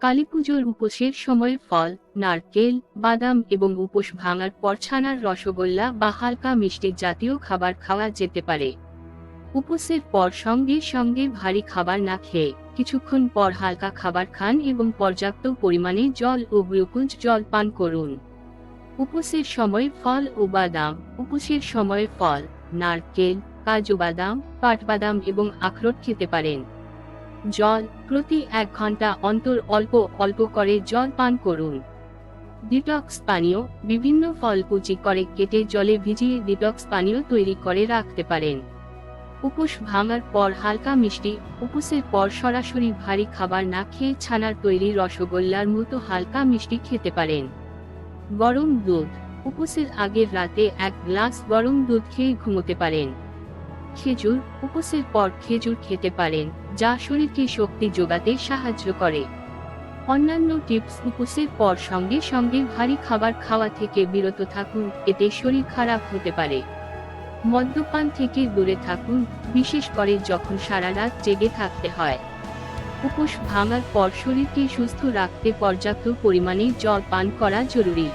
কালীপুজোর উপোসের সময় ফল, নারকেল, বাদাম এবং উপোস ভাঙার পর ছানার রসগোল্লা বা হালকা মিষ্টি জাতীয় খাবার খাওয়া যেতে পারে। উপোসের পর সঙ্গে সঙ্গে ভারী খাবার না খেয়ে কিছুক্ষণ পর হালকা খাবার খান এবং পর্যাপ্ত পরিমাণে জল ও গ্লুকোজ জল পান করুন। উপোসের সময় ফল ও বাদাম। উপোসের সময় ফল, নারকেল, কাজু বাদাম, কাঠবাদাম এবং আখরোট খেতে পারেন। জল, প্রতি 1 ঘন্টা অন্তর অল্প অল্প করে জল পান করুন। ডিটক্স পানীয়, বিভিন্ন ফল কুচি করে কেটে জলে ভিজিয়ে ডিটক্স পানীয় তৈরি করে রাখতে পারেন। উপোস ভাঙার পর হালকা মিষ্টি। উপোসের পর সরাসরি ভারী খাবার না খেয়ে ছানার তৈরি রসগোল্লার মতো হালকা মিষ্টি খেতে পারেন। গরম দুধ। উপোসের আগের রাতে 1 গ্লাস গরম দুধ খেয়ে ঘুমোতে পারেন। খেজুর। উপোসের পর খেজুর খেতে পারেন, যা শরীরকে শক্তি যোগাতে সাহায্য করে। অন্যান্য টিপস: উপোসের পর সঙ্গে সঙ্গে ভারী খাবার খাওয়া থেকে বিরত থাকুন, এতে শরীর খারাপ হতে পারে। মদ্যপান থেকে দূরে থাকুন, বিশেষ করে যখন সারা রাত জেগে থাকতে হয়। উপোস ভাঙার পর শরীরকে সুস্থ রাখতে পর্যাপ্ত পরিমাণে জল পান করা জরুরি।